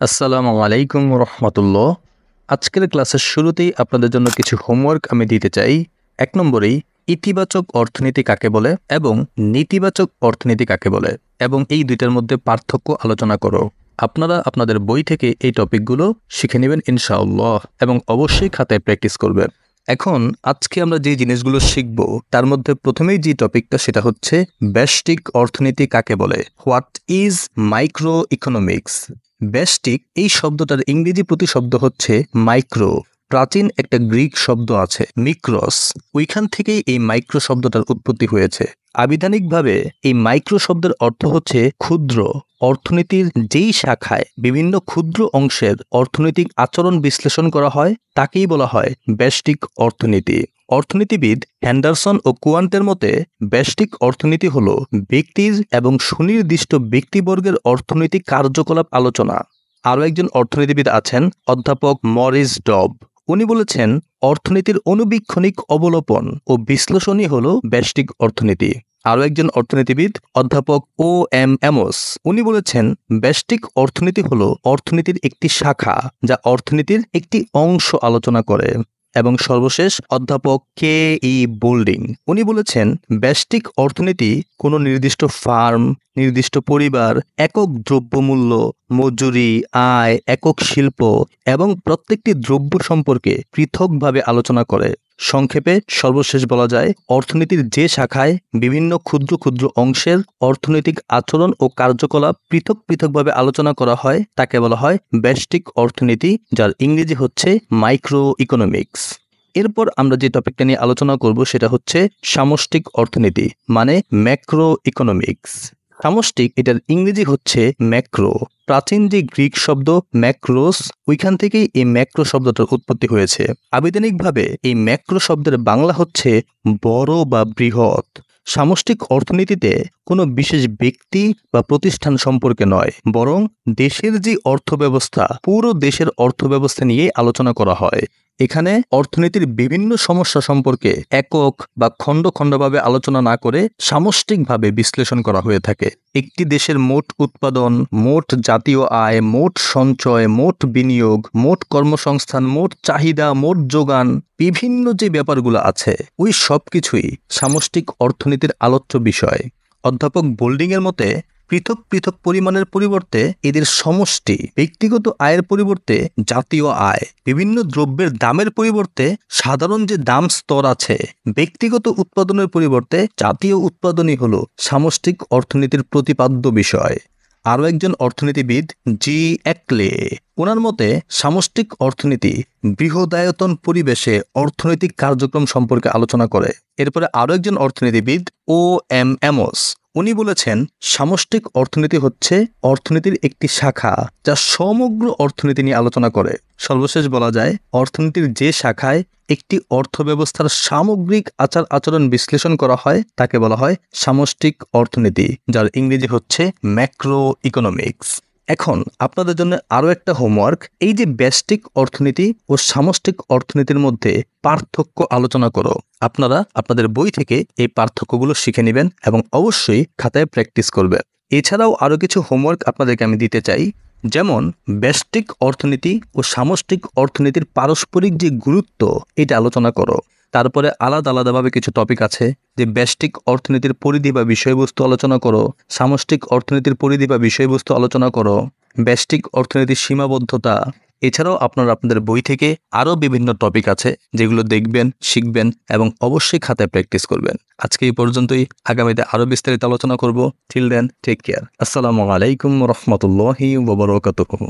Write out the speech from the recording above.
আসসালামু আলাইকুম রহমতুল্লাহ। আজকের ক্লাসের শুরুতেই আপনাদের জন্য কিছু হোমওয়ার্ক আমি দিতে চাই। 1 নম্বরেই ইতিবাচক অর্থনীতি কাকে বলে এবং নেতিবাচক অর্থনীতি কাকে বলে এবং এই দুইটার মধ্যে পার্থক্য আলোচনা করো। আপনারা আপনাদের বই থেকে এই টপিকগুলো শিখে নেবেন ইনশাআল্লাহ এবং অবশ্যই খাতায় প্র্যাকটিস করবেন। এখন আজকে আমরা যে জিনিসগুলো শিখব তার মধ্যে প্রথমেই যে টপিকটা সেটা হচ্ছে ব্যষ্টিক অর্থনীতি কাকে বলে। What is micro economics? ব্যষ্টিক এই শব্দটার ইংরেজি প্রতিশব্দ হচ্ছে মাইক্রো। প্রাচীন একটা গ্রিক শব্দ আছে মিক্রস, ওইখান থেকেই এই মাইক্রো শব্দটার উৎপত্তি হয়েছে। আবিধানিকভাবে এই মাইক্রো শব্দের অর্থ হচ্ছে ক্ষুদ্র। অর্থনীতির যেই শাখায় বিভিন্ন ক্ষুদ্র অংশের অর্থনৈতিক আচরণ বিশ্লেষণ করা হয় তাকেই বলা হয় ব্যষ্টিক অর্থনীতি। অর্থনীতিবিদ হ্যান্ডারসন ও কুয়ান্টের মতে ব্যষ্টিক অর্থনীতি হল ব্যক্তির এবং সুনির্দিষ্ট ব্যক্তিবর্গের অর্থনৈতিক কার্যকলাপ আলোচনা। আরও একজন অর্থনীতিবিদ আছেন অধ্যাপক মরিস ডব। উনি বলেছেন অর্থনীতির অনুবীক্ষণিক অবলোপন ও বিশ্লেষণই হল ব্যষ্টিক অর্থনীতি। আরও একজন অর্থনীতিবিদ অধ্যাপক ও এম এমোস, উনি বলেছেন ব্যষ্টিক অর্থনীতি হল অর্থনীতির একটি শাখা যা অর্থনীতির একটি অংশ আলোচনা করে। এবং সর্বশেষ অধ্যাপক কে ই বোল্ডিং, উনি বলেছেন ব্যষ্টিক অর্থনীতি কোনো নির্দিষ্ট ফার্ম, নির্দিষ্ট পরিবার, একক দ্রব্যমূল্য, মজুরি, আয়, একক শিল্প এবং প্রত্যেকটি দ্রব্য সম্পর্কে পৃথকভাবে আলোচনা করে। সংক্ষেপে সর্বশেষ বলা যায় অর্থনীতির যে শাখায় বিভিন্ন ক্ষুদ্র ক্ষুদ্র অংশের অর্থনৈতিক আচরণ ও কার্যকলাপ পৃথক পৃথকভাবে আলোচনা করা হয় তাকে বলা হয় ব্যষ্টিক অর্থনীতি, যার ইংরেজি হচ্ছে মাইক্রো ইকোনমিক্স। এরপর আমরা যে টপিকটা নিয়ে আলোচনা করব সেটা হচ্ছে সামষ্টিক অর্থনীতি মানে ম্যাক্রো ইকোনমিক্স। সামষ্টিক এটার ইংরেজি হচ্ছে ম্যাক্রো। প্রাচীন যে গ্রিক শব্দ ম্যাক্রোস, ওইখান থেকেই এই ম্যাক্রো শব্দটার উৎপত্তি হয়েছে। আবিধানিকভাবে এই ম্যাক্রো শব্দের বাংলা হচ্ছে বড় বা বৃহৎ। সামষ্টিক অর্থনীতিতে কোনো বিশেষ ব্যক্তি বা প্রতিষ্ঠান সম্পর্কে নয়, বরং দেশের যে অর্থব্যবস্থা পুরো দেশের অর্থব্যবস্থা নিয়েই আলোচনা করা হয়। এখানে অর্থনীতির বিভিন্ন সমস্যা সম্পর্কে একক বা খণ্ড খণ্ডভাবে আলোচনা না করে সামষ্টিকভাবে বিশ্লেষণ করা হয়ে থাকে। একটি দেশের মোট উৎপাদন, মোট জাতীয় আয়, মোট সঞ্চয়, মোট বিনিয়োগ, মোট কর্মসংস্থান, মোট চাহিদা, মোট যোগান, বিভিন্ন যে ব্যাপারগুলো আছে ওই সব কিছুই সামষ্টিক অর্থনীতির আলোচ্য বিষয়। অধ্যাপক বোল্ডিংয়ের মতে পৃথক পৃথক পরিমাণের পরিবর্তে এদের সমষ্টি, ব্যক্তিগত আয়ের পরিবর্তে জাতীয় আয়, বিভিন্ন দ্রব্যের দামের পরিবর্তে সাধারণ যে দাম স্তর আছে, ব্যক্তিগত উৎপাদনের পরিবর্তে জাতীয় উৎপাদনই হলো সামষ্টিক অর্থনীতির প্রতিপাদ্য বিষয়। আরও একজন অর্থনীতিবিদ জি একলে, ওনার মতে সামষ্টিক অর্থনীতি বৃহদায়তন পরিবেশে অর্থনৈতিক কার্যক্রম সম্পর্কে আলোচনা করে। এরপরে আরও একজন অর্থনীতিবিদ ও এম এমোস, উনি বলেছেন সামষ্টিক অর্থনীতি হচ্ছে অর্থনীতির একটি শাখা যা সমগ্র অর্থনীতি নিয়ে আলোচনা করে। সর্বশেষ বলা যায় অর্থনীতির যে শাখায় একটি অর্থব্যবস্থার সামগ্রিক আচার আচরণ বিশ্লেষণ করা হয় তাকে বলা হয় সামষ্টিক অর্থনীতি, যার ইংরেজি হচ্ছে ম্যাক্রো ইকোনমিক্স। এখন আপনাদের জন্য আরও একটা হোমওয়ার্ক, এই যে ব্যষ্টিক অর্থনীতি ও সামষ্টিক অর্থনীতির মধ্যে পার্থক্য আলোচনা করো। আপনারা আপনাদের বই থেকে এই পার্থক্যগুলো শিখে নেবেন এবং অবশ্যই খাতায় প্র্যাকটিস করবেন। এছাড়াও আরও কিছু হোমওয়ার্ক আপনাদেরকে আমি দিতে চাই, যেমন ব্যষ্টিক অর্থনীতি ও সামষ্টিক অর্থনীতির পারস্পরিক যে গুরুত্ব এটা আলোচনা করো। তারপরে আলাদা আলাদাভাবে কিছু টপিক আছে যে ব্যষ্টিক অর্থনীতির পরিধি বা বিষয়বস্তু আলোচনা করো, সামষ্টিক অর্থনীতির পরিধি বা বিষয়বস্তু আলোচনা করো, ব্যষ্টিক অর্থনীতির সীমাবদ্ধতা। এছাড়াও আপনারা আপনাদের বই থেকে আরও বিভিন্ন টপিক আছে যেগুলো দেখবেন, শিখবেন এবং অবশ্যই খাতায় প্র্যাকটিস করবেন। আজকে এই পর্যন্তই, আগামীতে আরও বিস্তারিত আলোচনা করব। Till then take care. আসসালামু আলাইকুম রহমতুল্লাহি ওয়া বারাকাতুহু।